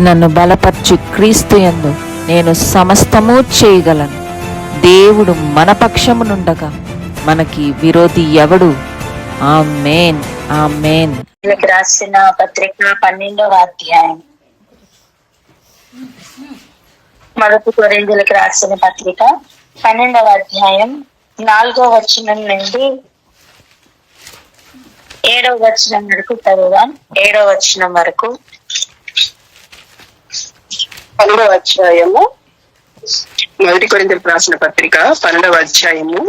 నన్ను బలపరచు క్రీస్తు యందు నేను సమస్తము చేయగలను. దేవుడు మన పక్షమునుండగా మనకి విరోధి ఎవడు? ఆమేన్, ఆమేన్. రాసిన పత్రిక 12వ అధ్యాయం. మొదటి కొరింథీయులకు రాసిన పత్రిక 12వ అధ్యాయం 4వ వచనం నుండి 7వ వచనం వరకు చదువుదాం. 7వ వచనం వరకు. 12వ అధ్యాయము మొదటి కొరింథీయులకు రాసిన పత్రిక 12వ అధ్యాయము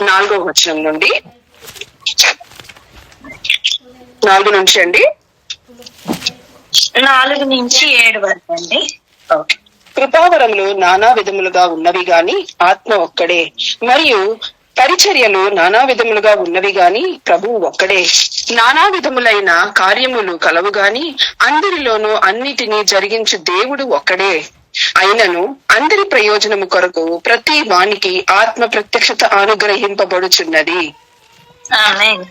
4వ వచనం నుండి 4 నుంచి అండి 4 నుంచి 7 వరకు అండి. కృపావరములు నానా విధములుగా ఉన్నవి గాని ఆత్మ ఒక్కడే, మరియు పరిచర్యలు నానా విధములుగా ఉన్నవి గాని ప్రభువు ఒక్కడే. నానా విధములైన కార్యములు కలవు గాని అందరిలోనూ అన్నిటినీ జరిగించు దేవుడు ఒక్కడే. అయినను అందరి ప్రయోజనము కొరకు ప్రతి వానికి ఆత్మ ప్రత్యక్షత అనుగ్రహింపబడుచున్నది. ఆమేన్,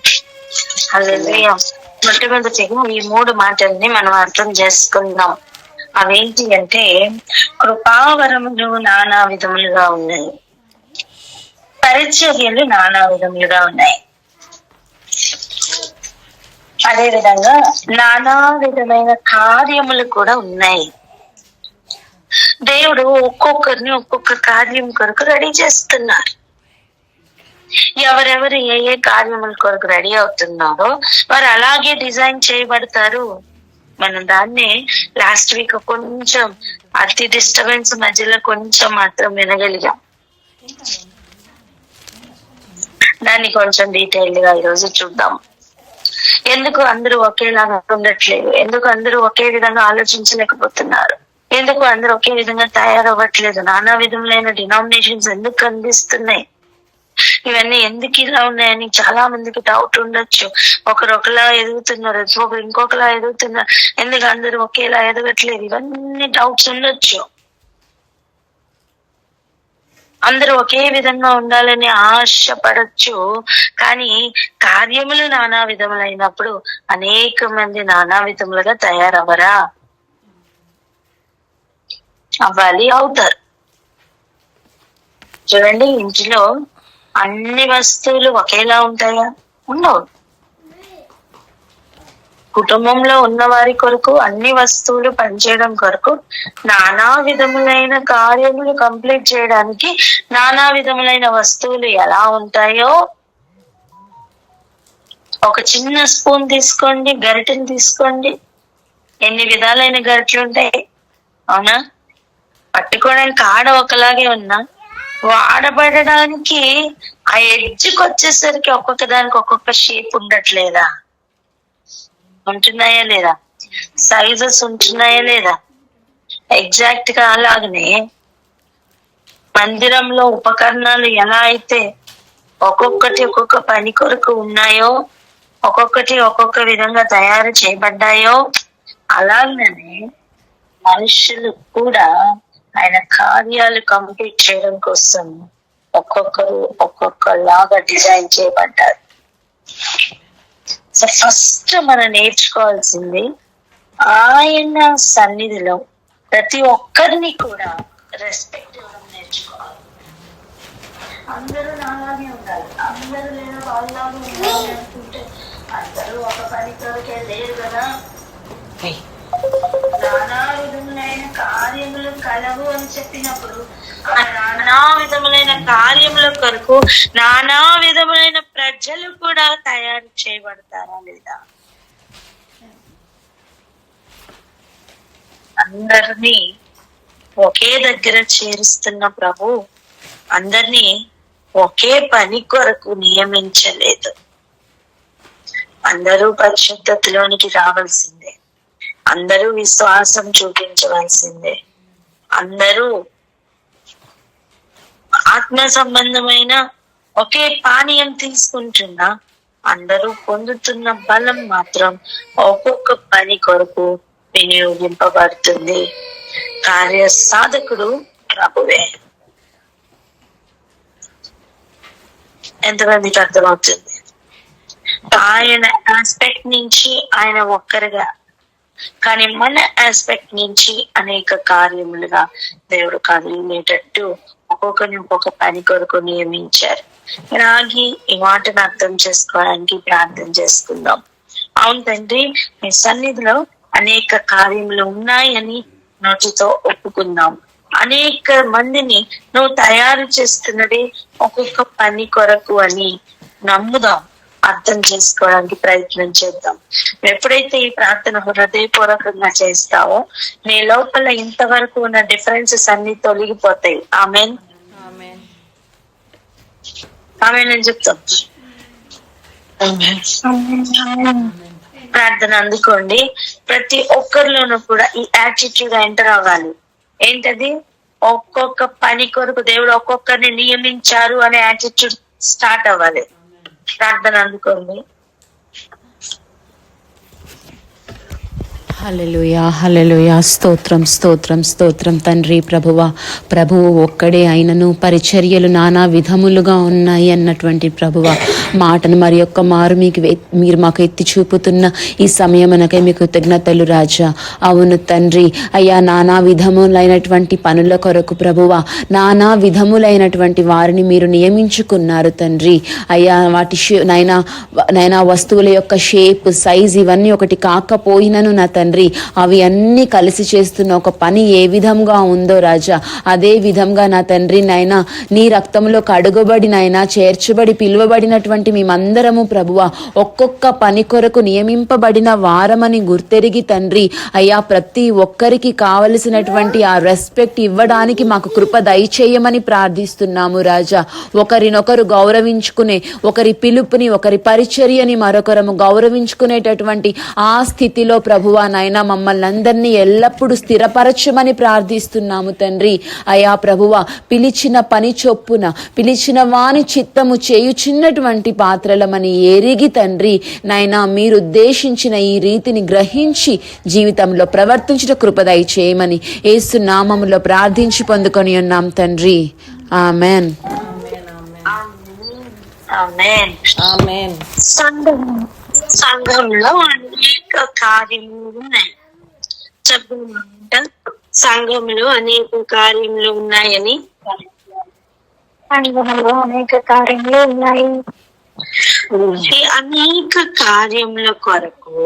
హల్లెలూయా. మొట్టమొదటిగా ఈ 3 మాటల్ని మనం అర్థం చేసుకుందాం. అవేంటి అంటే, కృపావరములు నానా విధములుగా ఉన్నాయి, పరిచర్యలు నానా విధములుగా ఉన్నాయి, అదే విధంగా నానా విధమైన కార్యములు కూడా ఉన్నాయి. దేవుడు ఒక్కొక్కరిని ఒక్కొక్క కార్యం కొరకు రెడీ చేస్తున్నారు. ఎవరెవరు ఏ ఏ కార్యముల కొరకు రెడీ అవుతున్నారో వారు అలాగే డిజైన్ చేయబడతారు. మనం దాన్ని లాస్ట్ వీక్ కొంచెం అతి డిస్టర్బెన్స్ మధ్యలో కొంచెం మాత్రం వినగలిగాం. దాన్ని కొంచెం డీటెయిల్ గా ఈరోజు చూద్దాం. ఎందుకు అందరూ ఒకేలాగా ఉండట్లేదు? ఎందుకు అందరూ ఒకే విధంగా ఆలోచించలేకపోతున్నారు? ఎందుకు అందరూ ఒకే విధంగా తయారవ్వట్లేదు? నానా విధములైన డినామినేషన్స్ ఎందుకు కనిపిస్తున్నాయి? ఇవన్నీ ఎందుకు ఇలా ఉన్నాయని చాలా మందికి డౌట్ ఉండొచ్చు. ఒకరు ఒకలా ఎదుగుతున్నారు, ఒకరు ఇంకొకలా ఎదుగుతున్నారు. ఎందుకు అందరూ ఒకేలా ఎదగట్లేదు? ఇవన్నీ డౌట్స్ ఉండొచ్చు. అందరూ ఒకే విధంగా ఉండాలని ఆశపడచ్చు, కానీ కార్యములు నానా విధములైనప్పుడు అనేక మంది నానా విధములుగా తయారవ్వరా? అవ్వాలి, అవుతారు. చూడండి, ఇంటిలో అన్ని వస్తువులు ఒకేలా ఉంటాయా? ఉండవు. కుటుంబంలో ఉన్న వారి కొరకు అన్ని వస్తువులు పనిచేయడం కొరకు నానా విధములైన కార్యములు కంప్లీట్ చేయడానికి నానా విధములైన వస్తువులు ఎలా ఉంటాయో, ఒక చిన్న స్పూన్ తీసుకోండి, గరిటెని తీసుకోండి, ఎన్ని విధాలైన గరిటెలు ఉంటాయి, అవునా? పట్టుకోవడానికి కాడ ఒకలాగే ఉన్నా వాడబడడానికి ఆ ఎడ్జ్కి వచ్చేసరికి ఒక్కొక్క దానికి ఒక్కొక్క షేప్ ఉండట్లేదా? ఉంటున్నాయా లేదా? సైజెస్ ఉంటున్నాయా లేదా? ఎగ్జాక్ట్ గా అలాగనే మందిరంలో ఉపకరణాలు ఎలా అయితే ఒక్కొక్కటి ఒక్కొక్క పని కొరకు ఉన్నాయో, ఒక్కొక్కటి ఒక్కొక్క విధంగా తయారు చేయబడ్డాయో, అలాగనే మనుషులు కూడా ఆయన కార్యాలు కంప్లీట్ చేయడం కోసం ఒక్కొక్కరు ఒక్కొక్కలాగా డిజైన్ చేయబడ్డారు. సో ఫస్ట్ మనం నేర్చుకోవాల్సింది, ఆయన సన్నిధిలో ప్రతి ఒక్కరిని కూడా రెస్పెక్ట్ ఇవ్వడం నేర్చుకోవాలి. అందరూ నాలాగే ఉండాలి, అందరూ లేదా వాళ్ళలాగా ఉండాలి అనుకుంటే అందరూ ఒక పని కొరకే లేరు కదా. నానా విధములైన కార్యములు కలవు అని చెప్పినప్పుడు ఆ నానా విధములైన కార్యముల కొరకు నానా విధములైన ప్రజలు కూడా తయారు చేయబడతారా లేదా? అందరినీ ఒకే దగ్గర చేరుస్తున్న ప్రభు అందరినీ ఒకే పని కొరకు నియమించలేదు. అందరూ పరిశుద్ధతలోనికి రావాల్సిందే, అందరూ విశ్వాసం చూపించవలసిందే, అందరూ ఆత్మ సంబంధమైన ఒకే పానీయం తీసుకుంటున్నా అందరూ పొందుతున్న బలం మాత్రం ఒక్కొక్క పని కొరకు వినియోగింపబడుతుంది. కార్య సాధకుడు ప్రభువే. ఎంతమందికి అర్థమవుతుంది? ఆయన ఆస్పెక్ట్ నుంచి ఆయన ఒక్కరిగా కానీ మన ఆస్పెక్ట్ నుంచి అనేక కార్యములుగా దేవుడు కదిలేటట్టు ఒక్కొక్కరిని ఒక్కొక్క పని కొరకు నియమించారు. రాగి ఈ మాటను అర్థం చేసుకోవడానికి ప్రార్థన చేసుకుందాం. అవును తండ్రి, మీ సన్నిధిలో అనేక కార్యములు ఉన్నాయని నోటితో ఒప్పుకుందాం. అనేక మందిని నువ్వు తయారు చేస్తున్నది ఒక్కొక్క పని కొరకు అని నమ్ముదాం, అర్థం చేసుకోవడానికి ప్రయత్నం చేద్దాం. ఎప్పుడైతే ఈ ప్రార్థన హృదయపూర్వకంగా చేస్తావో నీ లోపల ఇంతవరకు ఉన్న డిఫరెన్సెస్ అన్ని తొలగిపోతాయి. ఆమేన్, ఆమేన్ అని చెప్తాం. ప్రార్థన అందుకోండి. ప్రతి ఒక్కరిలోనూ కూడా ఈ యాటిట్యూడ్ ఎంటర్ అవ్వాలి. ఏంటది? ఒక్కొక్క పని కొరకు దేవుడు ఒక్కొక్కరిని నియమించారు అనే యాటిట్యూడ్ స్టార్ట్ అవ్వాలి. ప్రార్థన అందుకోండి. హల్లెలూయా, హల్లెలూయా. స్తోత్రం, స్తోత్రం, స్తోత్రం తండ్రి. ప్రభువు ఒక్కడే అయినను పరిచర్యలు నానా విధములుగా ఉన్నాయి అన్నటువంటి మాటను మరి ఒక్క మారు మీరు మాకు ఎత్తి చూపుతున్న ఈ సమయమునకై మీకు కృతజ్ఞతలు రాజా. అవును తండ్రి, అయ్యా నానా విధములైనటువంటి పనుల కొరకు నానా విధములైనటువంటి వారిని మీరు నియమించుకున్నారు తండ్రి. అయ్యా వాటి నైనా వస్తువుల యొక్క షేప్, సైజ్ ఇవన్నీ ఒకటి కాకపోయినను నా తండ్రి, అవి అన్ని కలిసి చేస్తున్న ఒక పని ఏ విధంగా ఉందో రాజా, అదే విధంగా నా తండ్రి నైనా నీ రక్తంలో కడుగబడి నైనా చేర్చబడి పిలువబడినటువంటి మేమందరము ప్రభువా ఒక్కొక్క పని కొరకు నియమింపబడిన వారమని గుర్తెరిగి తండ్రి, అయ్యా ప్రతి ఒక్కరికి కావలసినటువంటి ఆ రెస్పెక్ట్ ఇవ్వడానికి మాకు కృప దయచేయమని ప్రార్థిస్తున్నాము రాజా. ఒకరినొకరు గౌరవించుకునే, ఒకరి పిలుపుని ఒకరి పరిచర్యని మరొకరము గౌరవించుకునేటటువంటి ఆ స్థితిలో ప్రభువా నాయన మమ్మల్ని అందరినీ ఎల్లప్పుడూ స్థిరపరచమని ప్రార్థిస్తున్నాము తండ్రి. అయా ప్రభువా పిలిచిన పని చొప్పున పిలిచిన వాని చిత్తము చేయుచున్నటువంటి పాత్రలమని ఎరిగి తండ్రి నాయన మీరు ఉద్దేశించిన ఈ రీతిని గ్రహించి జీవితంలో ప్రవర్తించిన కృప దయచేయమని యేసు నామములో ప్రార్థించి పొందుకొని ఉన్నాం తండ్రి. ఆమెన్. సంఘంలో అనేక కార్యములు ఉన్నాయి. చెప్పమంట సంఘంలో అనేక కార్యములు ఉన్నాయని. సంఘంలో అనేక కార్యములు ఉన్నాయి. ఈ అనేక కార్యముల కొరకు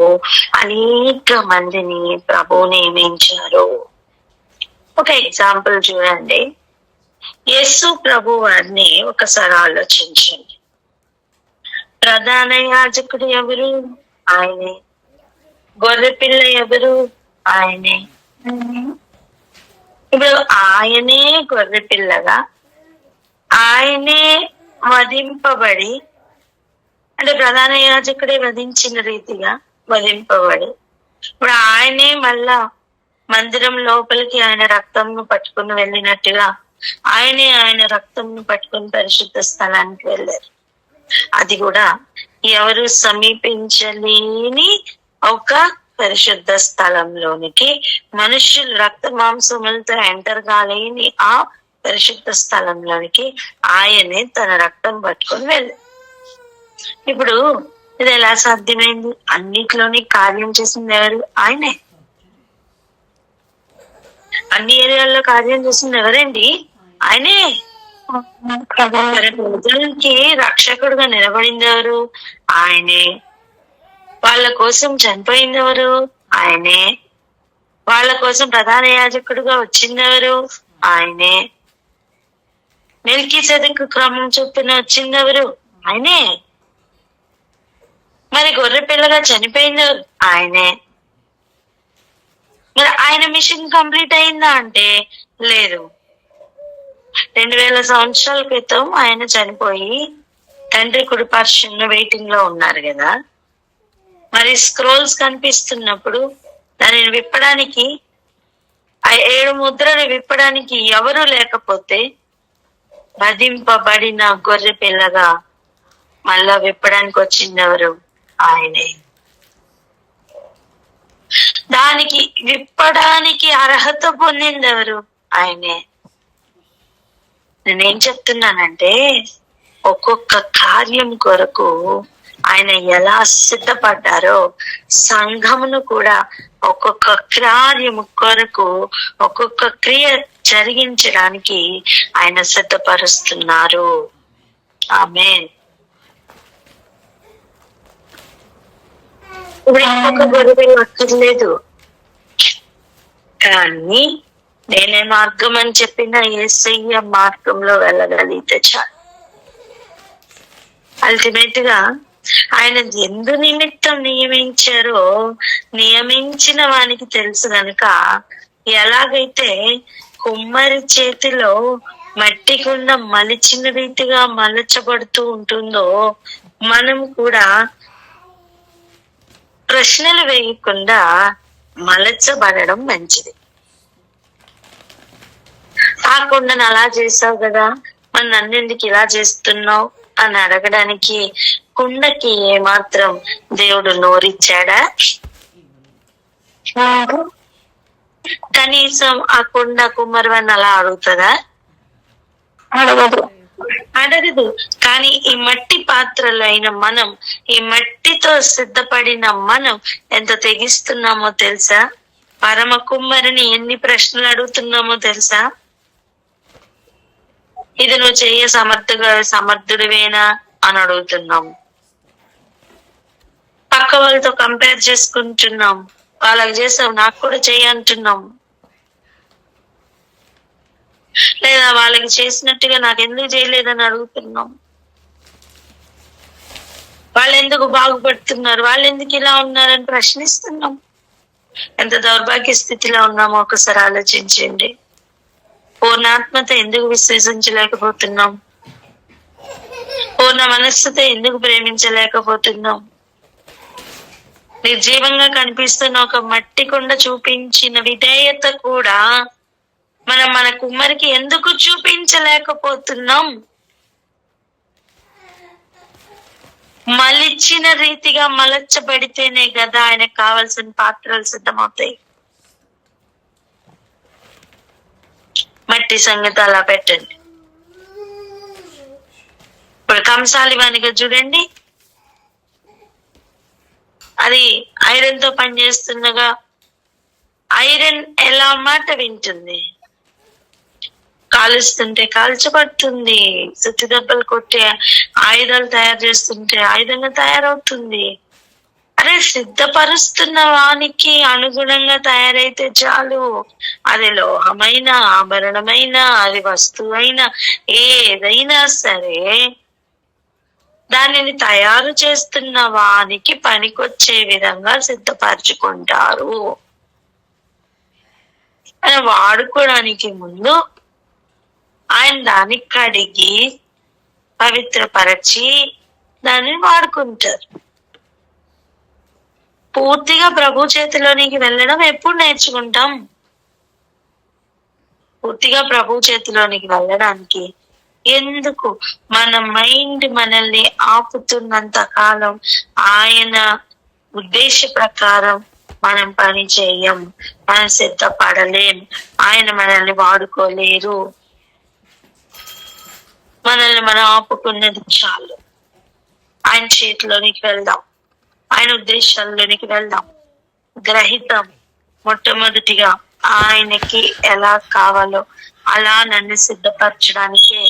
అనేక మందిని ప్రభు నియమించారు. ఒక ఎగ్జాంపుల్ చూడండి. యేసు ప్రభు వారిని ఒకసారి ఆలోచించండి. ప్రధాన యాజకుడు ఎవరు? ఆయనే. గొర్రెపిల్ల ఎవరు? ఆయనే. ఇప్పుడు ఆయనే గొర్రెపిల్లగా, ఆయనే వధింపబడి, అంటే ప్రధాన యాజకుడే వధించిన రీతిగా వధింపబడి, ఇప్పుడు ఆయనే మళ్ళా మందిరం లోపలికి ఆయన రక్తంను పట్టుకుని వెళ్ళినట్టుగా ఆయన రక్తంను పట్టుకుని పరిశుద్ధ స్థలానికి వెళ్ళారు. అది కూడా ఎవరు సమీపించలేని ఒక పరిశుద్ధ స్థలంలోనికి, మనుషులు రక్త మాంసములతో ఎంటర్ కాలేని ఆ పరిశుద్ధ స్థలంలోనికి ఆయనే తన రక్తం పట్టుకొని వెళ్ళారు. ఇప్పుడు ఇది ఎలా సాధ్యమైంది? అన్నిట్లోని కార్యం చేసింది ఎవరు? ఆయనే. అన్ని ఏరియాల్లో కార్యం చేసింది ఎవరండి? ఆయనే. ప్రజలకి రక్షకుడుగా నిలబడింది ఎవరు? ఆయనే. వాళ్ళ కోసం చనిపోయింది ఎవరు? ఆయనే. వాళ్ళ కోసం ప్రధాన యాజకుడుగా వచ్చింది ఎవరు? ఆయనే. మెల్కీసెదెకు క్రమం చొప్పున వచ్చింది ఎవరు? ఆయనే. మరి గొర్రె పిల్లగా చనిపోయింది ఎవరు? ఆయనే. మరి ఆయన మిషన్ కంప్లీట్ అయిందా అంటే లేదు. 2000 సంవత్సరాల క్రితం ఆయన చనిపోయి తండ్రి కుడిపార్శ్వంలో వెయిటింగ్ లో ఉన్నారు కదా. మరి స్క్రోల్స్ కనిపిస్తున్నప్పుడు దానిని విప్పడానికి, ఆ 7 ముద్రలు విప్పడానికి ఎవరు లేకపోతే వధింపబడిన గొర్రె పిల్లగా మళ్ళా విప్పడానికి వచ్చింది ఎవరు? ఆయనే. దానికి విప్పడానికి అర్హత పొందింది ఎవరు? ఆయనే. నేనేం చెప్తున్నానంటే ఒక్కొక్క కార్యం కొరకు ఆయన ఎలా సిద్ధపడ్డారో సంఘమును కూడా ఒక్కొక్క కార్యము కొరకు ఒక్కొక్క క్రియ జరిగించడానికి ఆయన సిద్ధపరుస్తున్నారు. ఆమేన్. ఇప్పుడు ఇంకొక గొడవ అక్కర్లేదు, కానీ నేనే మార్గం అని చెప్పిన యేసయ్య మార్గంలో వెళ్ళగలిగితే చాలు. అల్టిమేట్ గా ఆయన ఎందు నిమిత్తం నియమించారో నియమించిన వానికి తెలుసు గనుక, ఎలాగైతే కుమ్మరి చేతిలో మట్టి కుండ మలిచిన రీతిగా మలచబడుతూ ఉంటుందో, మనం కూడా ప్రశ్నలు వేయకుండా మలచబడడం మంచిది. ఆ కుండను అలా చేసావు కదా, మన అన్నింటికి ఇలా చేస్తున్నావు అని అడగడానికి కుండకి ఏమాత్రం దేవుడు నోరిచ్చాడా? కనీసం ఆ కుండ కుమ్మరివన్నీ అలా అడుగుతుందా? అడగదు. కానీ ఈ మట్టి పాత్రలు అయిన మనం, ఈ మట్టితో సిద్ధపడిన మనం ఎంత తెగిస్తున్నామో తెలుసా? పరమ కుమ్మరిని ఎన్ని ప్రశ్నలు అడుగుతున్నామో తెలుసా? ఇది నువ్వు చెయ్య సమర్థుడివేనా అని అడుగుతున్నాం. పక్క వాళ్ళతో కంపేర్ చేసుకుంటున్నాం. వాళ్ళకి చేసావు, నాకు కూడా చెయ్యంటున్నాం. లేదా వాళ్ళకి చేసినట్టుగా నాకు ఎందుకు చేయలేదని అడుగుతున్నాం. వాళ్ళు ఎందుకు బాగుపడుతున్నారు, వాళ్ళు ఎందుకు ఇలా ఉన్నారని ప్రశ్నిస్తున్నాం. ఎంత దౌర్భాగ్య స్థితిలో ఉన్నామో ఒకసారి ఆలోచించండి. పూర్ణాత్మత ఎందుకు విశ్వసించలేకపోతున్నాం? పూర్ణ మనస్సుతో ఎందుకు ప్రేమించలేకపోతున్నాం? నిర్జీవంగా కనిపిస్తున్న ఒక మట్టి కుండ చూపించిన విధేయత కూడా మనం మన కుమ్మరికి ఎందుకు చూపించలేకపోతున్నాం? మలిచిన రీతిగా మలచబడితేనే కదా ఆయనకు కావాల్సిన పాత్రలు సిద్ధమవుతాయి. మట్టి సంగతి అలా పెట్టండి. ఇప్పుడు కంసాలి వానిగా చూడండి, అది ఐరన్ తో పనిచేస్తుండగా ఐరన్ ఎలా మాట వింటుంది? కాలుస్తుంటే కాల్చబడుతుంది. సుత్తి దెబ్బలు కొట్టే ఆయుధాలు తయారు చేస్తుంటే ఆయుధంగా తయారవుతుంది. అరే, సిద్ధపరుస్తున్న వానికి అనుగుణంగా తయారైతే చాలు. అది లోహమైన, ఆభరణమైన, అది వస్తువైనా, ఏదైనా సరే దానిని తయారు చేస్తున్న వానికి పనికొచ్చే విధంగా సిద్ధపరచుకుంటారు. వాడుకోవడానికి ముందు ఆయన దాన్ని కడిగి పవిత్రపరచి దానిని వాడుకుంటారు. పూర్తిగా ప్రభు చేతిలోనికి వెళ్ళడం ఎప్పుడు నేర్చుకుంటాం? పూర్తిగా ప్రభు చేతిలోనికి వెళ్ళడానికి ఎందుకు? మన మైండ్ మనల్ని ఆపుతున్నంత కాలం ఆయన ఉద్దేశ ప్రకారం మనం పని చేయం, మనం సిద్ధపడలేం. ఆయన మనల్ని వాడుకోలేరు. మనల్ని మనం ఆపుకున్నది చాలు. ఆయన చేతిలోనికి వెళ్దాం, ఆయన ఉద్దేశాల్లోనికి వెళ్దాం, గ్రహిద్దాం. మొట్టమొదటిగా ఆయనకి ఎలా కావాలో అలా నన్ను సిద్ధపరచడానికే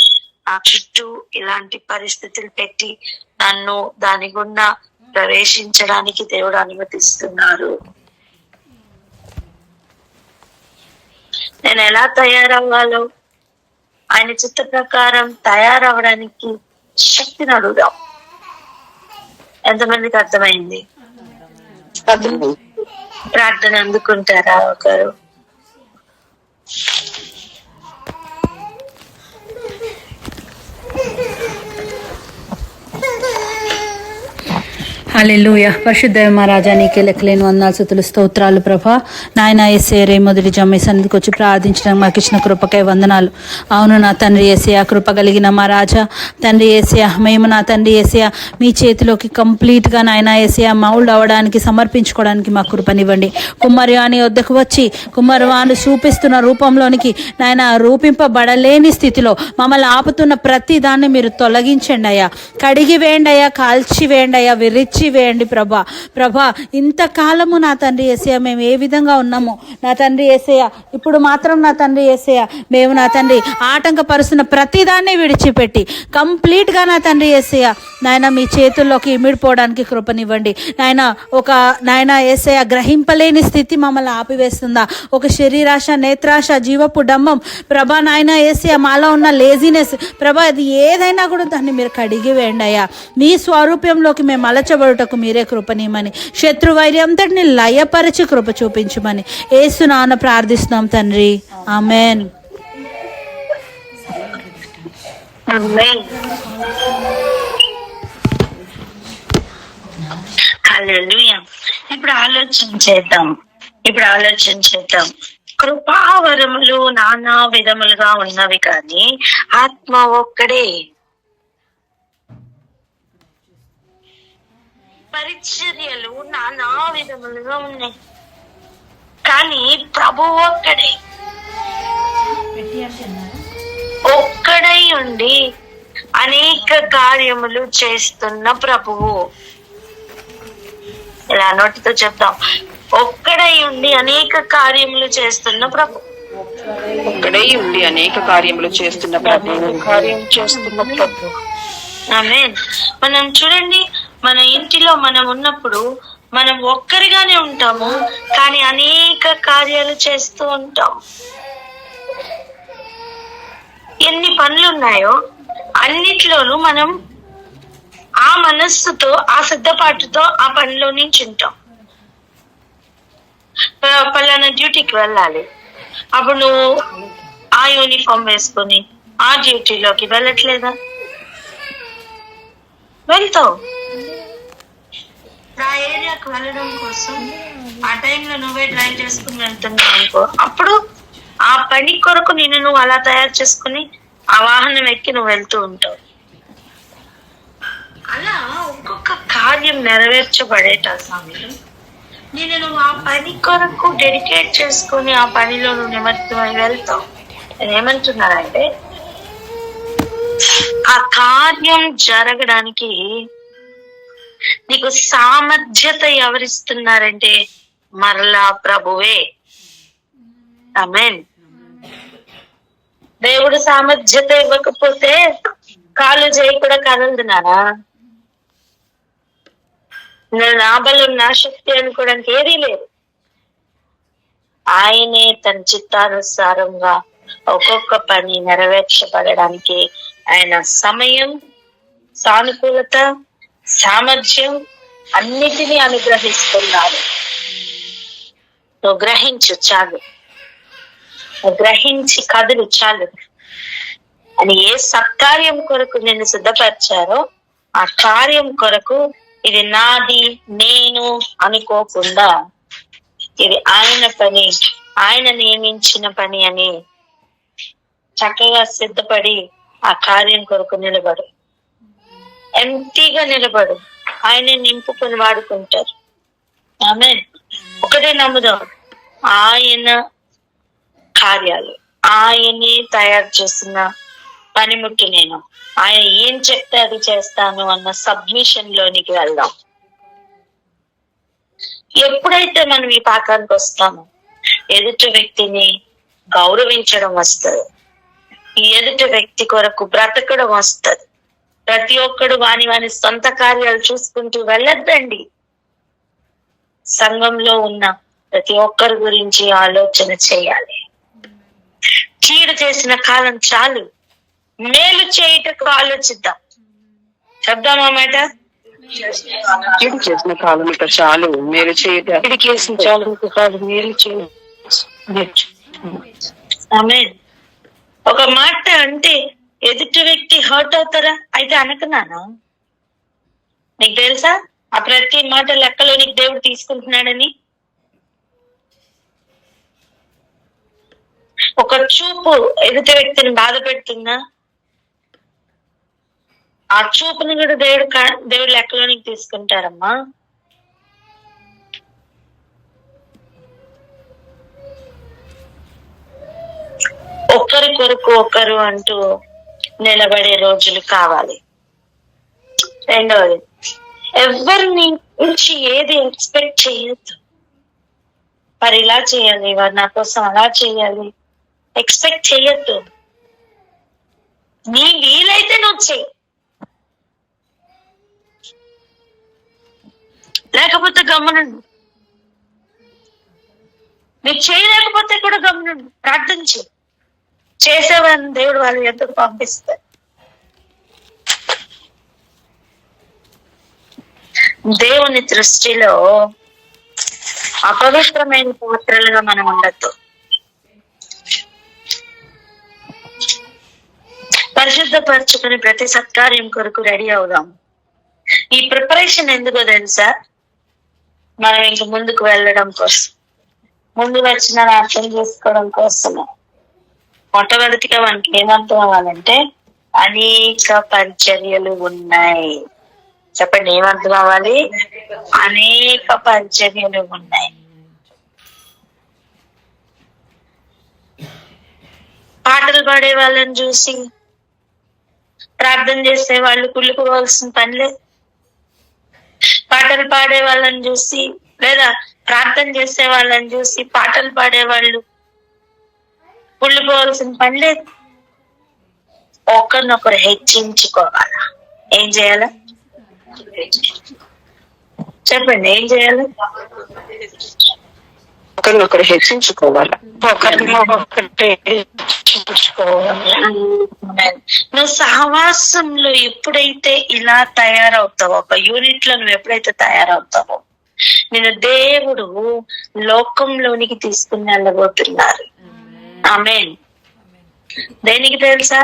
నా చుట్టూ ఇలాంటి పరిస్థితులు పెట్టి నన్ను దాని గుండా ప్రవేశించడానికి దేవుడు అనుమతిస్తున్నారు. నేను ఎలా తయారవ్వాలో ఆయన చిత్త ప్రకారం తయారవడానికి శక్తిని అడుగుదాం. ఎంతమందికి అర్థమైంది? ప్రార్థన అందుకుంటారా ఒకరు? హల్లెలూయా. పరిశుద్ధ మహారాజా నీకే లెక్కలేని వందనాలు స్తుతులు స్తోత్రాలు ప్రభా. నాయన యేసయ్య మొదటి జమ్మి సన్నిధికి వచ్చి ప్రార్థించడానికి మాకు ఇచ్చిన కృపకై వందనాలు. అవును నా తండ్రి యేసయ్య, కృప కలిగిన మా రాజా తండ్రి యేసయ్య, మేము నా తండ్రి యేసయ్య మీ చేతిలోకి కంప్లీట్గా నాయన యేసయ్య మౌల్డ్ అవ్వడానికి సమర్పించుకోవడానికి మాకు కృపనివ్వండి. కుమ్మరివాని వద్దకు వచ్చి కుమ్మరివాను చూపిస్తున్న రూపంలోనికి నాయన రూపింపబడలేని స్థితిలో మమ్మల్ని ఆపుతున్న ప్రతి దాన్ని మీరు తొలగించండి అయ్యా. కడిగి వేయండి అయ్యా, కాల్చి వేయండి అయ్యా, విరిచి వేయండి ప్రభా. ఇంతకాలము నా తండ్రి యేసయ్య మేము ఏ విధంగా ఉన్నామో నా తండ్రి యేసయ్య, ఇప్పుడు మాత్రం నా తండ్రి యేసయ్య మేము నా తండ్రి ఆటంకపరుస్తున్న ప్రతిదాన్ని విడిచిపెట్టి కంప్లీట్గా నా తండ్రి యేసయ్య నాయన మీ చేతుల్లోకి ఇమిడిపోవడానికి కృపనివ్వండి నాయన. నాయన యేసయ్య గ్రహింపలేని స్థితి మమ్మల్ని ఆపివేస్తుందా? ఒక శరీరాశ, నేత్రాశ, జీవపు డంబం ప్రభా నాయన యేసయ్య, మాలో ఉన్న లేజినెస్ ప్రభా, అది ఏదైనా కూడా దాన్ని మీరు కడిగి వేయండి అయ్యా. మీ స్వరూపంలోకి మేము అలచబడుటకు మీరే కృపనిమ్మని, శత్రువైర్యం అంతటిని లయపరిచి కృప చూపించమని యేసు నామమున ప్రార్థిస్తున్నాం తండ్రి, ఆమేన్. హల్లెలూయా. ఇప్పుడు ఆలోచన చేద్దాం. కృపావరములు నానా విధములుగా ఉన్నవి కానీ ఆత్మ ఒక్కడే. పరిచర్యలు నానా విధములుగా ఉన్నాయి కానీ ప్రభు ఒక్కడే. ఒక్కడై ఉండి అనేక కార్యములు చేస్తున్న ప్రభువు. ఇలా నోటితో చెప్తాం, ఒక్కడై ఉండి అనేక కార్యములు చేస్తున్న ప్రభు. ఒక్కడై ఉండి అనేక కార్యములు చేస్తున్న ప్రభు. ఆమేన్. మనం చూడండి, మన ఇంటిలో మనం ఉన్నప్పుడు మనం ఒక్కరిగానే ఉంటాము కానీ అనేక కార్యాలు చేస్తూ ఉంటాం. ఎన్ని పనులు ఉన్నాయో అన్నిట్లోనూ మనం ఆ మనస్సుతో, ఆ సిద్ధపాటుతో ఆ పనిలో నుంచి ఉంటాం. పలానా డ్యూటీకి వెళ్ళాలి, అప్పుడు నువ్వు ఆ యూనిఫామ్ వేసుకొని ఆ డ్యూటీలోకి వెళ్ళట్లేదా? వెళ్తావు. ఆ ఏరియాకు వెళ్ళడం కోసం ఆ టైంలో నువ్వే డ్రైవ్ చేసుకుని వెళ్తున్నావు అనుకో, అప్పుడు ఆ పని కొరకు నిన్ను నువ్వు అలా తయారు చేసుకుని ఆ వాహనం ఎక్కి నువ్వు వెళ్తూ ఉంటావు. అలా ఒక్కొక్క కార్యం నెరవేర్చబడేట సమయం నేను నువ్వు ఆ పని కొరకు డెడికేట్ చేసుకుని ఆ పనిలో నువ్వు నిమగ్నమై వెళ్తావు. నేను ఏమంటున్నానంటే, ఆ కార్యం జరగడానికి నీకు సామర్థ్యత ఎవరిస్తున్నారంటే మరలా ప్రభువే. ఆమేన్. దేవుడు సామర్థ్యత ఇవ్వకపోతే కాలు చేయి కూడా కదలదునారా? నా బలం, నా శక్తి అనుకోవడానికి ఏదీ లేదు. ఆయనే తన చిత్తానుసారంగా ఒక్కొక్క పని నెరవేర్చబడడానికి ఆయన సమయం, సానుకూలత, సామర్థ్యం అన్నిటినీ అనుగ్రహిస్తున్నారు. నువ్వు గ్రహించు చాలు, నువ్వు గ్రహించి కదులు చాలు అని. ఏ సత్కార్యం కొరకు నిన్ను సిద్ధపరిచారో ఆ కార్యం కొరకు ఇది నాది, నేను అనుకోకుండా ఇది ఆయన పని, ఆయన నియమించిన పని అని చక్కగా సిద్ధపడి ఆ కార్యం కొరకు నిలబడు. ఎంటీగా నిలబడు. ఆయన నింపుకొని వాడుకుంటారు. ఆమేన్. ఒకటే నమ్ముదాం, ఆయన కార్యాలు, ఆయనే తయారు చేసిన పనిముట్టు నేను, ఆయన ఏం చెప్తే అది చేస్తాను అన్న సబ్మిషన్ లోనికి వెళ్దాం. ఎప్పుడైతే మనం ఈ పాఠానికి వస్తామో ఎదుటి వ్యక్తిని గౌరవించడం వస్తుంది, ఈ ఎదుటి వ్యక్తి కొరకు బ్రతకడం వస్తుంది. ప్రతి ఒక్కడు వాని సొంత కార్యాలు చూసుకుంటూ వెళ్ళొద్దండి. సంఘంలో ఉన్న ప్రతి ఒక్కరి గురించి ఆలోచన చేయాలి. కీడు చేసిన కాలం చాలు, మేలు చేయుటకు ఆలోచిద్దాం. చెప్దామా మాట? కీడు చేసిన కాలం ఇక చాలు, మేలు చేయుట. కీడు చేసిన చాలు కాదు, మేలు చేయ. ఆమేన్. ఒక మాట అంటే ఎదుటి వ్యక్తి హర్ట్ అవుతారా? అయితే అనకున్నాను. నీకు తెలుసా, ఆ ప్రతి మాట లెక్కలోనికి దేవుడు తీసుకుంటున్నాడని? ఒక చూపు ఎదుటి వ్యక్తిని బాధ పెడుతుందా? ఆ చూపుని కూడా దేవుడు లెక్కలోనికి తీసుకుంటారమ్మా. ఒకరి కొరకు ఒకరు అంటూ నిలబడే రోజులు కావాలి. రెండవది, ఎవరిని నుంచి ఏది ఎక్స్పెక్ట్ చేయొద్దు. వారు ఇలా చేయాలి, వారు నా కోసం అలా చేయాలి, ఎక్స్పెక్ట్ చేయొద్దు. నీ వీలైతే నువ్వు చెయ్యి, లేకపోతే గమ్మునుండు. నీకు చేయలేకపోతే కూడా గమ్మునుండు, ప్రార్థన చేయి. చేసేవాడిని దేవుడు వాళ్ళు ఎందుకు పంపిస్తారు? దేవుని దృష్టిలో అపవిత్రమైన పాత్రలుగా మనం ఉండద్దు. పరిశుద్ధపరచుకుని ప్రతి సత్కార్యం కొరకు రెడీ అవుదాం. ఈ ప్రిపరేషన్ ఎందుకో తెలుసా? మనం ఇంక ముందుకు వెళ్ళడం కోసం, ముందు వచ్చిన అర్థం చేసుకోవడం కోసమే. మొట్టమొదటిగా మనకి ఏమర్థం అవ్వాలంటే అనేక పరిచర్యలు ఉన్నాయి. చెప్పండి, ఏమర్థం అవ్వాలి? అనేక పరిచర్యలు ఉన్నాయి. పాటలు పాడే వాళ్ళని చూసి ప్రార్థన చేసే వాళ్ళు కుళ్ళుకోవాల్సిన పని లేదు. పాటలు పాడే వాళ్ళని చూసి లేదా ప్రార్థన చేసే వాళ్ళని చూసి పాటలు పాడే వాళ్ళు కుళ్ళుకోవాల్సిన పని లేదు. ఒకరినొకరు హెచ్చించుకోవాలా? ఏం చేయాలా? చెప్పండి, ఏం చేయాలి? ఒకరినొకరు హెచ్చించుకోవాలి. నువ్వు సహవాసంలో ఎప్పుడైతే ఇలా తయారవుతావో, ఒక యూనిట్ లో నువ్వు ఎప్పుడైతే తయారవుతావో, నేను దేవుడు లోకంలోనికి తీసుకుని వెళ్ళబోతున్నారు. ఆమేన్. దేనికి తెలుసా?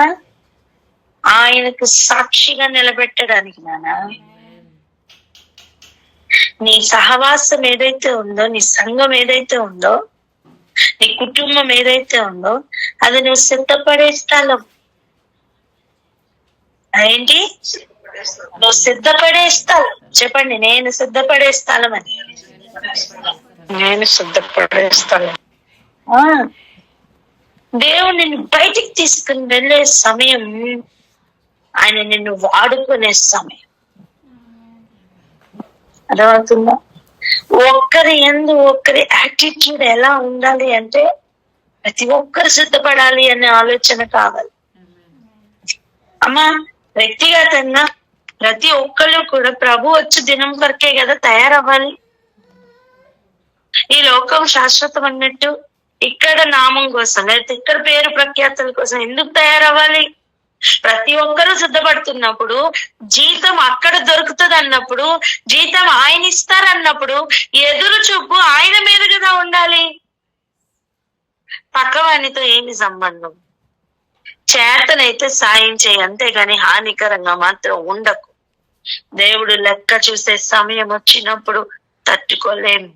ఆయనకు సాక్షిగా నిలబెట్టడానికి. నానా, నీ సహవాసం ఏదైతే ఉందో, నీ సంఘం ఏదైతే ఉందో, నీ కుటుంబం ఏదైతే ఉందో, అది నువ్వు సిద్ధపడే స్థలం. అదేంటి? నువ్వు సిద్ధపడే స్థలం. చెప్పండి, నేను సిద్ధపడే స్థలం అని. నేను సిద్ధపడే స్థలం. దేవుడు నిన్ను బయటికి తీసుకుని వెళ్ళే సమయం, ఆయన నిన్ను వాడుకునే సమయం. అర్థమవుతుందా? ఒక్కరి యాటిట్యూడ్ ఎలా ఉండాలి అంటే, ప్రతి ఒక్కరు సిద్ధపడాలి అనే ఆలోచన కావాలి. అమ్మా, వ్యక్తిగతంగా ప్రతి ఒక్కళ్ళు కూడా ప్రభు వచ్చే దినం వరకే కదా తయారవ్వాలి. ఈ లోకం శాశ్వతం అన్నట్టు ఇక్కడ నామం కోసం లేకపోతే ఇక్కడ పేరు ప్రఖ్యాతుల కోసం ఎందుకు తయారవ్వాలి? ప్రతి ఒక్కరూ సిద్ధపడుతున్నప్పుడు, జీతం అక్కడ దొరుకుతుంది అన్నప్పుడు, జీతం ఆయన ఇస్తారన్నప్పుడు ఎదురు చూపు ఆయన మీద కదా ఉండాలి. పక్కవానితో ఏమి సంబంధం? చేతనైతే సాయం చేయి, అంతేగాని హానికరంగా మాత్రం ఉండకు. దేవుడు లెక్క చూసే సమయం వచ్చినప్పుడు తట్టుకోలేము.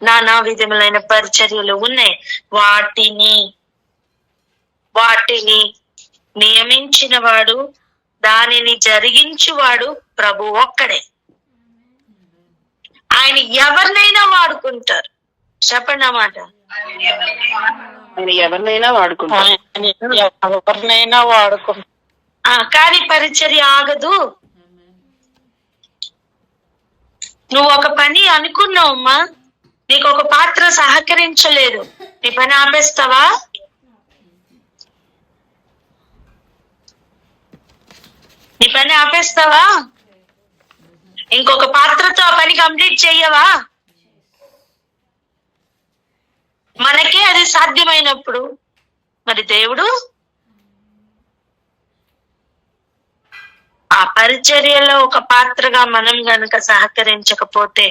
నానా విధములైన పరిచర్యలు ఉన్నాయి. వాటిని నియమించిన వాడు, దానిని జరిగించువాడు ప్రభు ఒక్కడే. ఆయన ఎవరినైనా వాడుకుంటారు. చెప్పండి అన్నమాట. ఆయన ఎవరినైనా వాడుకుంటారు. కానీ పరిచర్య ఆగదు. నువ్వు ఒక పని అనుకున్నావమ్మా, నీకు ఒక పాత్ర సహకరించలేదు, నీ పని ఆపేస్తావా? నీ పని ఆపేస్తావా? ఇంకొక పాత్రతో ఆ పని కంప్లీట్ చెయ్యవా? మనకే అది సాధ్యమైనప్పుడు మరి దేవుడు ఆ పరిచర్యలో ఒక పాత్రగా మనం గనుక సహకరించకపోతే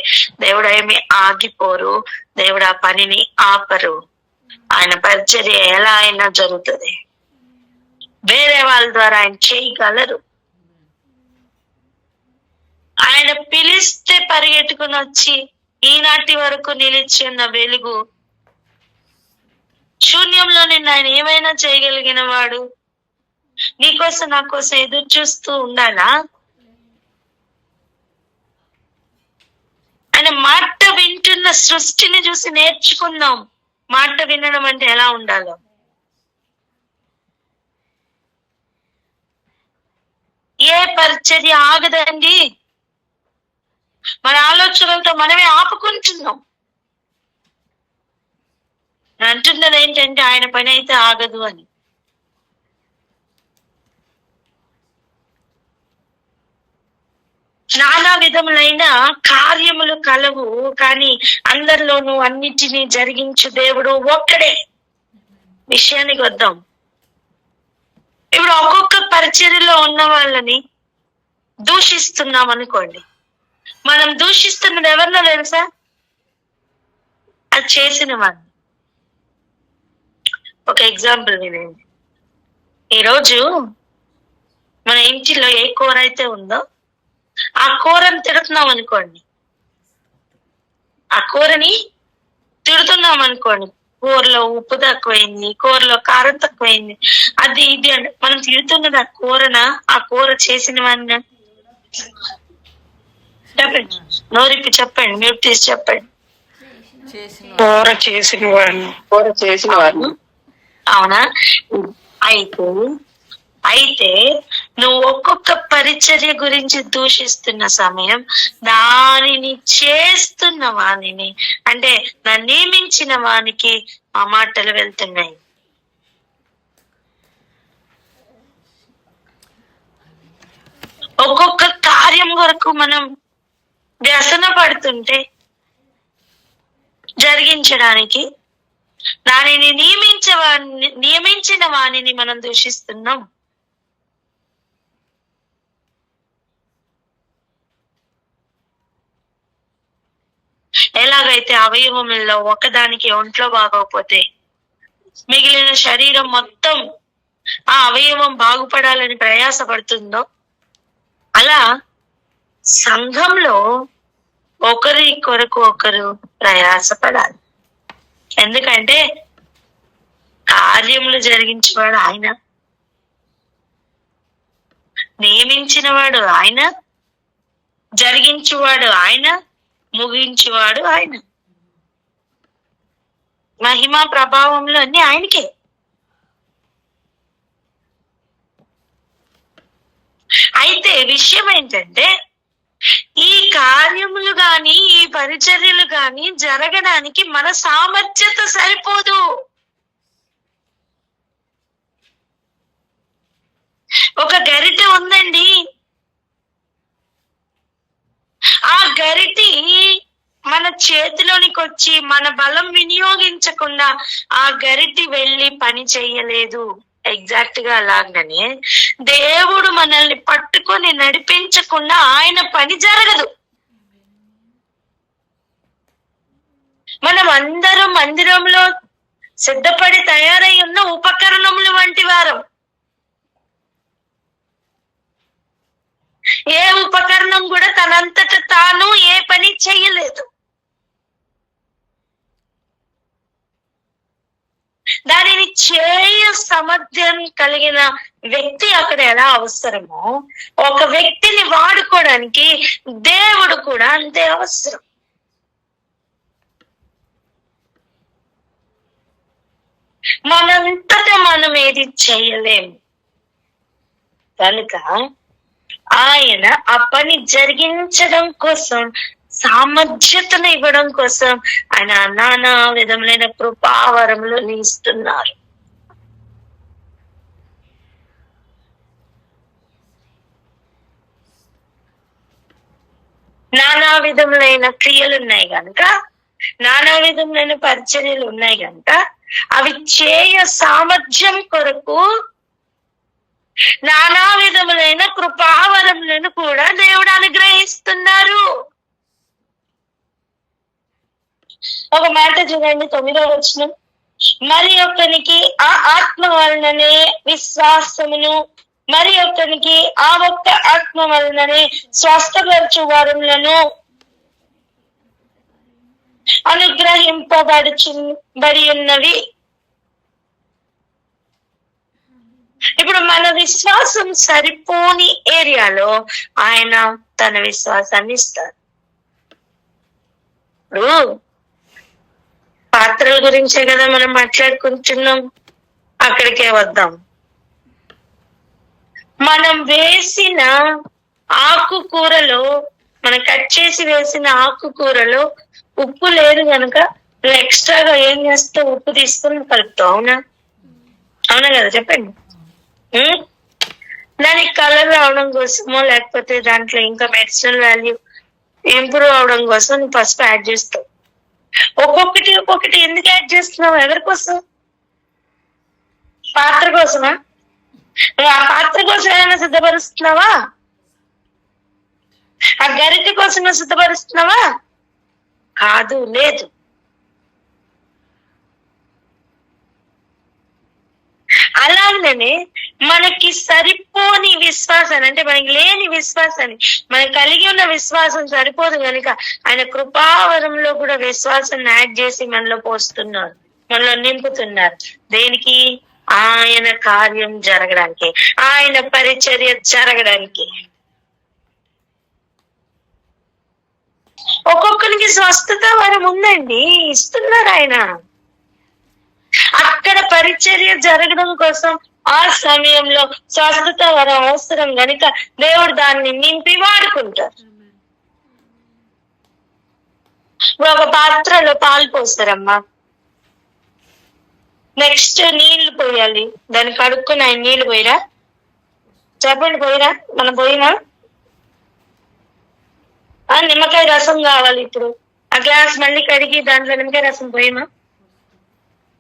దేవుడు ఏమి ఆగిపోరు, దేవుడు ఆ పనిని ఆపరు. ఆయన పరిచర్య ఎలా అయినా జరుగుతుంది. వేరే వాళ్ళ ద్వారా ఆయన చేయగలరు. ఆయన పిలిస్తే పరిగెట్టుకుని వచ్చి ఈనాటి వరకు నిలిచి ఉన్న వెలుగు, శూన్యంలో నిన్ను ఆయన ఏమైనా చేయగలిగిన వాడు. నీకోసం నా కోసం ఎదురు చూస్తూ ఉండాలా? ఆయన మాట వింటున్న సృష్టిని చూసి నేర్చుకుందాం మాట వినడం అంటే ఎలా ఉండాలో. ఏ పరిచర్య ఆగదండి, మన ఆలోచనలతో మనమే ఆపుకుంటున్నాం. అంటున్నది ఏంటంటే ఆయన పని అయితే ఆగదు అని. నానా విధములైన కార్యములు కలవు, కానీ అందరిలోనూ అన్నిటినీ జరిగించు దేవుడు ఒక్కడే. విషయానికి వద్దాం. ఇప్పుడు ఒక్కొక్క పరిచర్యలో ఉన్న వాళ్ళని దూషిస్తున్నాం అనుకోండి. మనం దూషిస్తున్నది ఎవరినో తెలుసా? అది చేసిన వాడిని. ఒక ఎగ్జాంపుల్ వినండి. ఈరోజు మన ఇంటిలో ఏ కూర అయితే ఉందో ఆ కూరని తిడుతున్నాం అనుకోండి. ఆ కూరని తిడుతున్నాం అనుకోండి. కూరలో ఉప్పు తక్కువైంది, కూరలో కారం తక్కువైంది, అది ఇది అంటే మనం తిడుతున్నది ఆ కూరనా, ఆ కూర చేసిన వాడినా? చెప్పండి, నోరిప్పి చెప్పండి, మ్యూట్ తీసి చెప్పండి. కూర చేసిన వాడిని. అవునా? అయితే నువ్వు ఒక్కొక్క పరిచర్య గురించి దూషిస్తున్న సమయం దానిని చేస్తున్న వానిని, అంటే నన్ను నియమించిన వానికి ఆ మాటలు వెళ్తున్నాయి. ఒక్కొక్క కార్యం వరకు మనం వ్యసన పడుతుంటే జరిగించడానికి దానిని నియమించిన వాణిని మనం దూషిస్తున్నాం. ఎలాగైతే అవయవములలో ఒకదానికి ఒంట్లో బాగోకపోతే మిగిలిన శరీరం మొత్తం ఆ అవయవం బాగుపడాలని ప్రయాసపడుతుందో, అలా సంఘంలో ఒకరి కొరకు ఒకరు ప్రయాసపడాలి. ఎందుకంటే కార్యములు జరిగించేవాడు ఆయన, నియమించినవాడు ఆయన, జరిగించువాడు ఆయన, ముగించువాడు ఆయన. మహిమ ప్రభావంలో అన్ని ఆయనకే. అయితే విషయం ఏంటంటే ఈ కార్యములు గాని ఈ పరిచర్యలు గాని జరగడానికి మన సామర్థ్యత సరిపోదు. ఒక గరిటె ఉందండి, ఆ గరిటి మన చేతిలోనికి వచ్చి మన బలం వినియోగించకుండా ఆ గరిటి వెళ్ళి పని చెయ్యలేదు. ఎగ్జాక్ట్ గా అలాగనే దేవుడు మనల్ని పట్టుకొని నడిపించకుండా ఆయన పని జరగదు. మనం అందరం మందిరంలో సిద్ధపడి తయారై ఉన్న ఉపకరణములు వంటి వారం. ఏ ఉపకరణం కూడా తనంతట తాను ఏ పని చెయ్యలేదు. దానిని చేయ సామర్థ్యం కలిగిన వ్యక్తి అక్కడ ఎలా అవసరమో, ఒక వ్యక్తిని వాడుకోవడానికి దేవుడు కూడా అంతే అవసరం. మనంతటా మనం ఏది చేయలేము కనుక ఆయన ఆ పని జరిగించడం కోసం, సామర్థ్యతను ఇవ్వడం కోసం ఆయన నానా విధములైన కృపావరములు ఇస్తున్నారు. నానా విధములైన క్రియలు ఉన్నాయి కనుక, నానా విధములైన పరిచర్యలు ఉన్నాయి కనుక అవి చేయ సామర్థ్యం కొరకు నానా విధములైన కృపావరములను కూడా దేవుడు అనుగ్రహిస్తున్నారు. ఒక మాట చూడండి, 9వ వచనం. మరి ఒకనికి ఆ ఆత్మ వలననే విశ్వాసమును మరి ఒకనికి ఆ ఒక్క ఆత్మ వలననే స్వస్థపరచు వరములను అనుగ్రహింపబడి ఉన్నవి. ఇప్పుడు మన విశ్వాసం సరిపోని ఏరియాలో ఆయన తన విశ్వాసాన్ని ఇస్తారు. ఇప్పుడు పాత్రల గురించే కదా మనం మాట్లాడుకుంటున్నాం, అక్కడికే వద్దాం. మనం వేసిన ఆకుకూరలో, మనం కట్ చేసి వేసిన ఆకుకూరలో ఉప్పు లేదు కనుక నువ్వు ఎక్స్ట్రాగా ఏం చేస్తావు? ఉప్పు తీసుకుని కలుపుతావు. అవునా? అవునా కదా? చెప్పండి. దానికి కలర్ రావడం కోసమో లేకపోతే దాంట్లో ఇంకా మెడిసినల్ వాల్యూ ఇంప్రూవ్ అవడం కోసం నువ్వు పసుపు యాడ్ చేస్తావు. ఒక్కొక్కటి ఎందుకు యాడ్ చేస్తున్నావు? ఎవరి కోసం? పాత్ర కోసమా? నువ్వు ఆ పాత్ర కోసం ఏమైనా సిద్ధపరుస్తున్నావా? ఆ గరిటె కోసం సిద్ధపరుస్తున్నావా? కాదు, లేదు. అలాగనే మనకి సరిపోని విశ్వాసాన్ని, అంటే మనకి లేని విశ్వాసాన్ని, మనకి కలిగి ఉన్న విశ్వాసం సరిపోదు కనుక ఆయన కృపావరంలో కూడా విశ్వాసాన్ని యాడ్ చేసి మనలో పోస్తున్నారు, మనలో నింపుతున్నారు. దేనికి? ఆయన కార్యం జరగడానికి, ఆయన పరిచర్య జరగడానికి. ఒక్కొక్కరికి స్వస్థత వరం ఉందండి, ఇస్తున్నారు ఆయన. అక్కడ పరిచర్య జరగడం కోసం ఆ సమయంలో స్వస్థత వరం అవసరం గనుక దేవుడు దాన్ని నింపి వాడుకుంటారు. ఒక పాత్రలో పాలు పోస్తారమ్మా, నెక్స్ట్ నీళ్లు పోయాలి, దాన్ని కడుక్కుని ఆయన నీళ్లు పోయిరా? చెప్పండి, పోయిరా? మనం పోయినా? నిమ్మకాయ రసం కావాలి, ఇప్పుడు ఆ గ్లాస్ మళ్ళీ కడిగి దాంట్లో నిమ్మకాయ రసం పోయినా?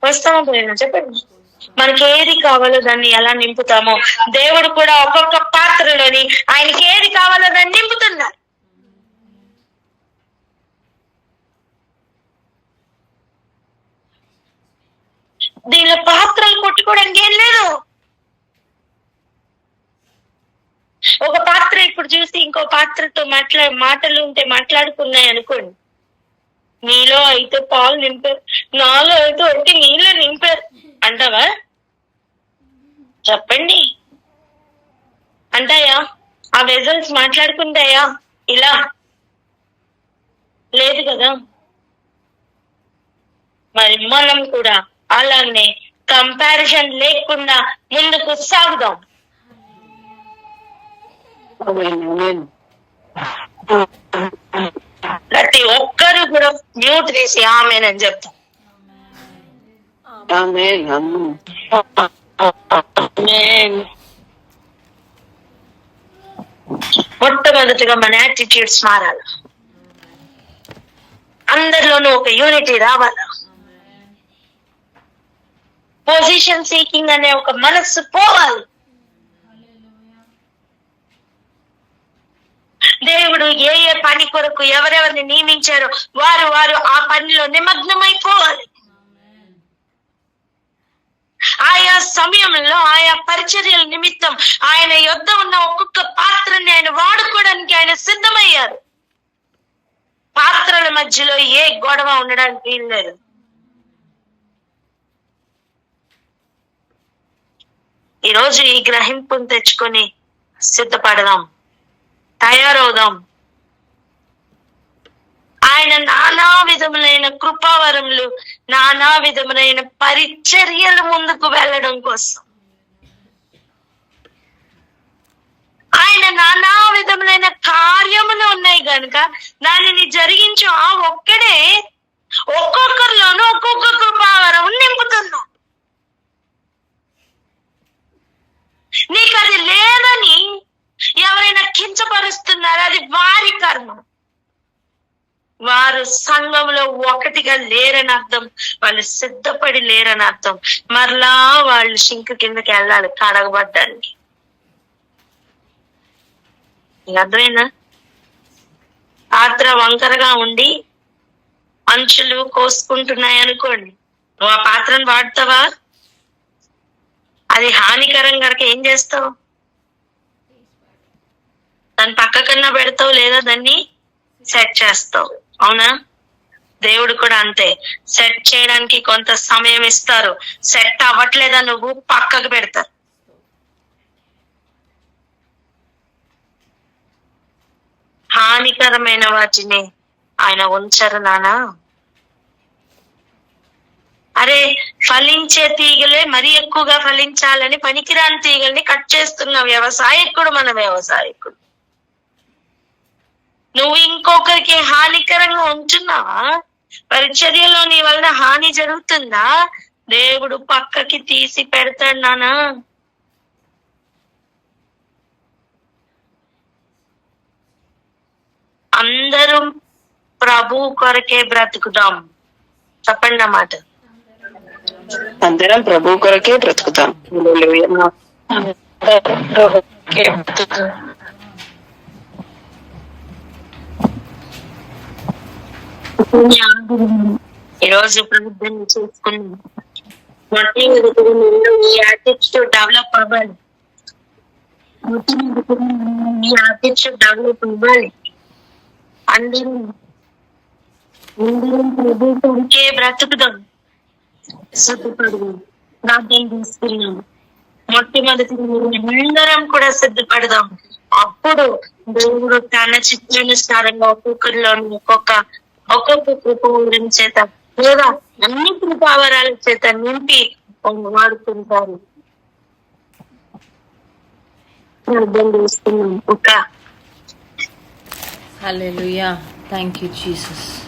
వస్తామా? పోయినా? చెప్పండి. మనకి ఏది కావాలో దాన్ని ఎలా నింపుతామో దేవుడు కూడా ఒక్కొక్క పాత్రలోని ఆయనకి ఏది కావాలో దాన్ని నింపుతున్నారు. దీనిలో పాత్రలు కొట్టుకోవడానికి ఏం లేదు. ఒక పాత్ర ఇప్పుడు చూసి ఇంకో పాత్రతో మాటలు ఉంటే మాట్లాడుకున్నాయి అనుకోండి, నీలో అయితే పాలు నింపారు, నాలో అయితే ఒకటి నీళ్ళు నింపారు అంటావా? చెప్పండి, అంటాయా? ఆ వెజల్స్ మాట్లాడుకుంటాయా ఇలా? లేదు కదా. మరి మనం కూడా అలానే కంపారిజన్ లేకుండా ముందుకు సాగుదాం. ప్రతి ఒక్కరు కూడా మ్యూట్ వేసి ఆమేనని చెప్తాం. మొట్టమొదటిగా మన యాటిట్యూడ్స్ మారాలి, అందరిలోనూ ఒక యూనిటీ రావాలా, పొజిషన్ సీకింగ్ అనే ఒక మనస్సు పోవాలి. దేవుడు ఏ ఏ పని కొరకు ఎవరెవరిని నియమించారో వారు ఆ పనిలో నిమగ్నమైపోవాలి. ఆయా సమయంలో ఆయా పరిచర్యల నిమిత్తం ఆయన యొద్ద ఉన్న ఒక్కొక్క పాత్రని ఆయన వాడుకోవడానికి ఆయన సిద్ధమయ్యారు. పాత్రల మధ్యలో ఏ గొడవ ఉండడానికి వీల్లేదు. ఈరోజు ఈ గ్రహింపును తెచ్చుకొని సిద్ధపడదాం, తయారవుదాం. ఆయన నానా విధములైన కృపావరములు, నానా విధములైన పరిచర్యలు ముందుకు వెళ్ళడం కోసం, ఆయన నానా విధములైన కార్యములు ఉన్నాయి గనుక దానిని జరిగించు ఆ ఒక్కడే ఒక్కొక్కరిలోనూ ఒక్కొక్క కృపావరం నింపుతున్నా. నీకు అది లేదని ఎవరైనా కించపరుస్తున్నారో అది వారి కర్మ. వారు సంఘంలో ఒకటిగా లేరని అర్థం, వాళ్ళు సిద్ధపడి లేరని అర్థం. మరలా వాళ్ళు సింక్ కిందకి వెళ్ళాలి కడగబడ్డానికి. అర్థమైనా? పాత్ర వంకరగా ఉండి అంచులు కోసుకుంటున్నాయి అనుకోండి, నువ్వు ఆ పాత్రను వాడతావా? అది హానికరం కనుక ఏం చేస్తావు? దాని పక్కకన్నా పెడతావు లేదా దాన్ని సెట్ చేస్తావు. అవునా? దేవుడు కూడా అంతే, సెట్ చేయడానికి కొంత సమయం ఇస్తారు. సెట్ అవ్వట్లేదా నువ్వు, పక్కకు పెడతారు. హానికరమైన వాటిని ఆయన ఉంచరు నానా. అరే, ఫలించే తీగలే మరీ ఎక్కువగా ఫలించాలని పనికిరాని తీగల్ని కట్ చేస్తున్న వ్యవసాయకుడు మన వ్యవసాయకుడు. నువ్వు ఇంకొకరికి హానికరంగా ఉంటున్నావా? పరిచర్యలో నీ వలన హాని జరుగుతుందా? దేవుడు పక్కకి తీసి పెడతాడు నానా. అందరూ ప్రభు కొరకే బ్రతుకుదాం. చెప్పండి అన్నమాట. అందరం ప్రభు కొరకే బ్రతుకుతాం. ఈరోజు ప్రార్థన చేసుకున్నాం. ఈ యాటిట్యూడ్ డెవలప్ అవ్వాలి. ఈ యాటిట్యూడ్ డెవలప్ అవ్వాలి. అందరం ప్రభు కొరకే బ్రతుకుదాం. సిద్ధపడదాం. ప్రార్థన చేసుకున్నాం. మొట్టమొదటి అందరం కూడా సిద్ధపడదాం. అప్పుడు దేవుడు తన చిత్రానుసారంగా ఒక్కొక్కరిలో ఒక్కొక్క కృపవరం చేత లేదా అన్ని కృపావరాల చేత నింపి వాడుతుంటారు. ప్రార్థన చేసుకున్నాం. హల్లెలూయా. Thank you Jesus.